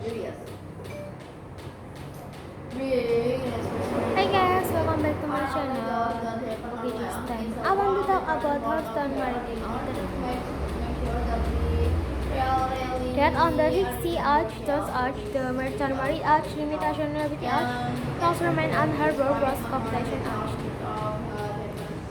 Hi guys, welcome back to my channel. Okay, this time I want to talk about Houston Maritime Authority. That on the Sea Arch, Jones Arch, the Merchant Marine Arch, Limitation Levity Arch, Transforman and Harbor Cross Completion Arch.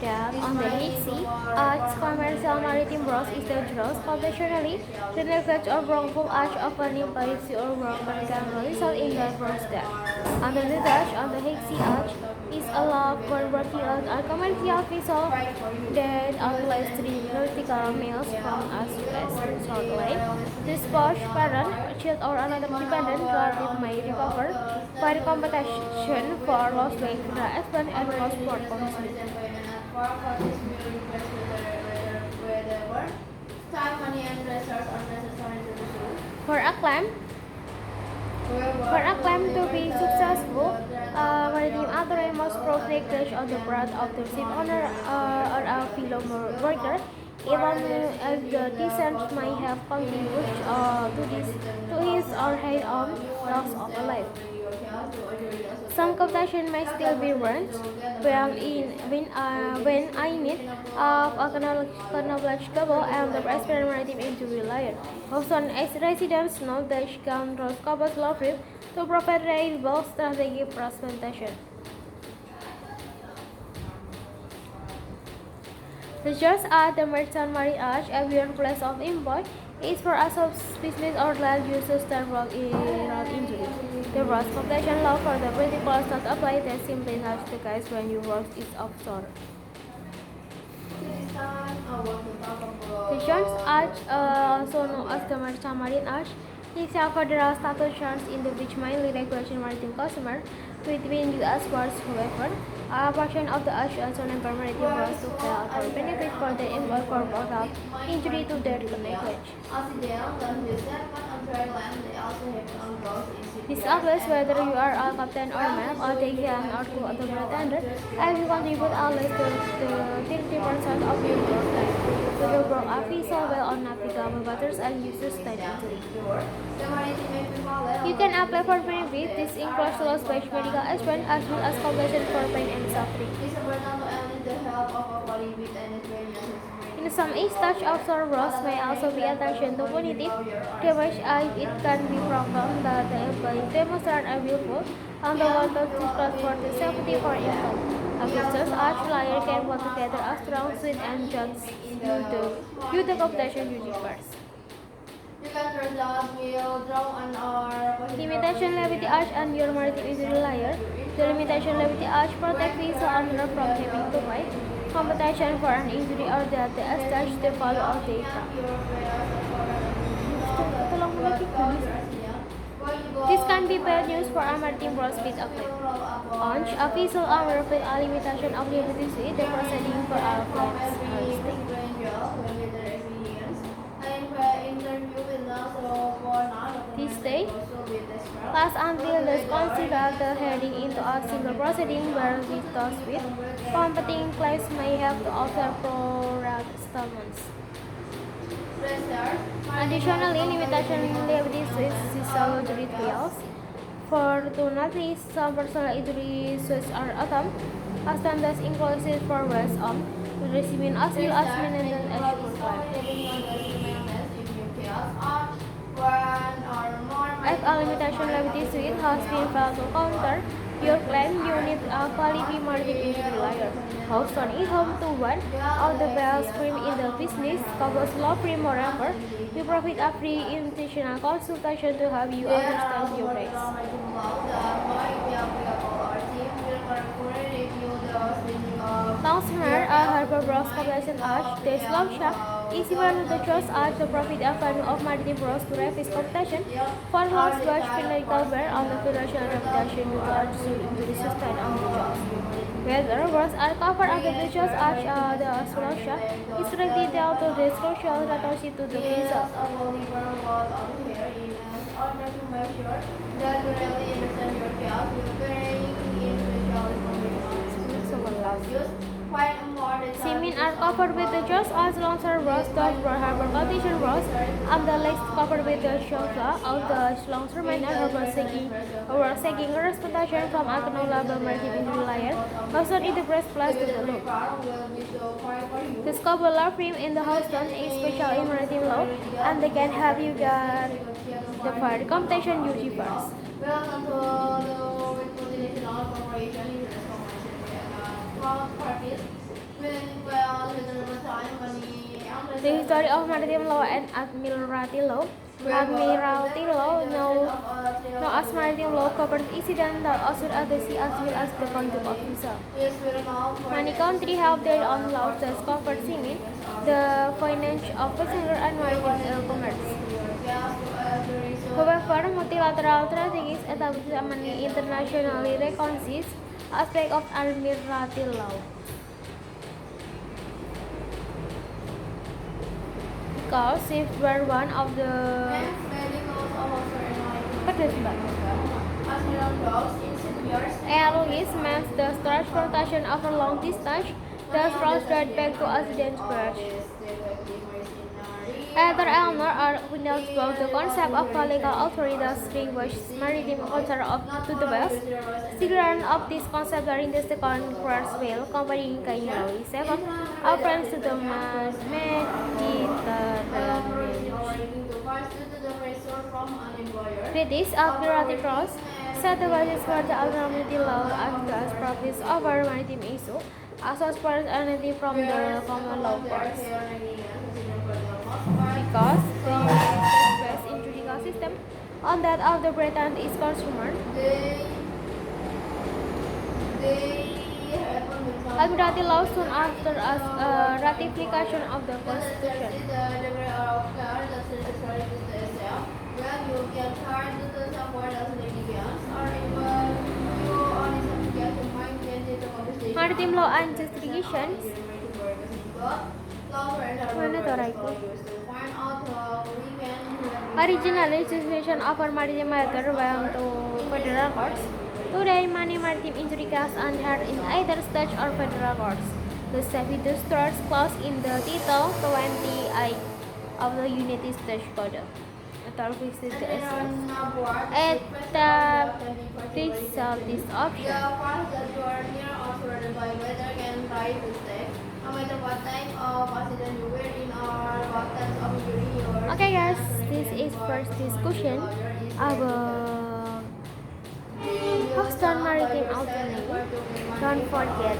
That on the Sea Arch, Commercial Maritime Bros is dangerous. Conventionally, the neglect or wrongful arch of an impaired or broken can result in the Bros death. Under the dash on the Sea Arch is allowed for working on a commercial vessel that outlays 3 nautical miles from us west southway. This Bosch parent, child or another dependent relative may recover by compensation for lost weight, the expense and cost for consuming. For a claim, to be successful, maritime authority must protect the on the part of the ship owner or a fellow worker, even if the descent may have contributed to his or her own loss of life. Some compensation may still be warranted when in need of a chronological and the expert maritime injury layer. Houston residents know that she can recover law free to provide reliable strategic presentation. The church at the Merchant Marine Arch, a beyond place of employ, is for a business or land users that road injury. The road completion law for the principle does not apply, that simply not the case when your work is offshore. The church arch, also known as the Merchant Marine Arch, is a federal status church in which mainly regulation maritime customer between U.S. ports. However, a portion of the arch also never maritime ports to pay for benefit for the employee for bodily injury to their negligence. This applies whether you are a captain or map or taking or crew of the bartender, and you contribute at least to 30% of your work time to the work of vessel well on navigable waters and uses time injury. You can apply for benefit. This includes lost wage medical expense as well as compensation for pain and suffering. In some instances, offshore loss may also be attention to punitive damage if it can be proven that the employee demonstrated a willful and the water disclosed for the safety for income. Officers arch layer can put together a strong suit and judge you the compensation you first. Limitation levity arch and your maritime injury layer. The limitation levity arch protects vessel owner from having to pay compensation for an injury or death that attached the value of the aircraft. This can be bad news for a maritime prospect of launch. A vessel owner with a limitation of liberty suit, the proceeding for our claims this day lasts until the consider the heading into a single proceeding where visitors with competing claims may have to offer pro-rata settlements. Additionally, limitation liability suits salvage trials. Fortunately, some personal injury suits are standards inclusive for West receiving as well as maintenance as claim. If a limitation liability suit has been filed to counter your claim, you need a quality maritime injury lawyer. Houston is home to one of the best firms in the business, covers law firm moreover. You provide a free institutional consultation to help you understand your case. Longsmere, a harbor bros completion arch, the slow shaft is similar to the Charles Arch to provide a family of maritime bros to refuse completion for lost watch pinnacle bear on the financial reputation due to arch injury sustained on the Charles. Whether bros are covered under the Charles Arch, the slow shaft is directly down to the crucial relationship to the vessel. Quite a more Seamen are covered with the jaws as long-term rods, dashboard harbor condition rods, and the legs covered with the shelter of the long-term and harbor sagging representation from acknowledgeable maritime injury layer, also in the breastplate to the loop. The scupular frame in the houston is special in maritime law, and they can help you get the fire computation duty first. Welcome to the Multinational Corporation The history of maritime law and admiralty law. Admiralty law, known as maritime law, covers incidents that occur at the sea as well as the conduct of vessels. Many countries have their own laws that cover seamen, the finance of passenger and maritime commerce. However, multilateral treaties established many internationally recognized aspects of admiralty law. Because ships were one of the always meant the transportation over long distance, thus routes that back to accident spread. Either Elmer or Windows both the concept of legal authorities distinguish maritime concern to the west. Figurant of this concept during the Second World War, Company in January 7, offers to the Mediterranean. British Admiralty Cross set the basis for the admiralty law and thus practice over maritime issue, as was part entity from the common law courts. Because the United States based in judicial system on that of the Britain is concerned, admiralty law soon after as ratification of the Constitution. Maritime law and jurisdictions. Originally, jurisdiction over maritime matter went to federal courts. Today, many maritime injury cases are heard in either state or federal courts. The Savage Stars clause in the Title 28 of the United States Code. Establishes this option. Okay guys, this is first discussion about Houston Maritime Alternate. Don't forget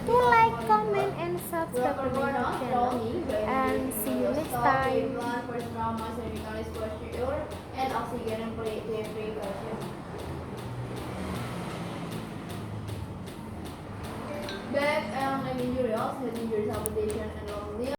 to like, comment, and subscribe to my channel. And see you next time. Back and injury, head injuries, habitation, and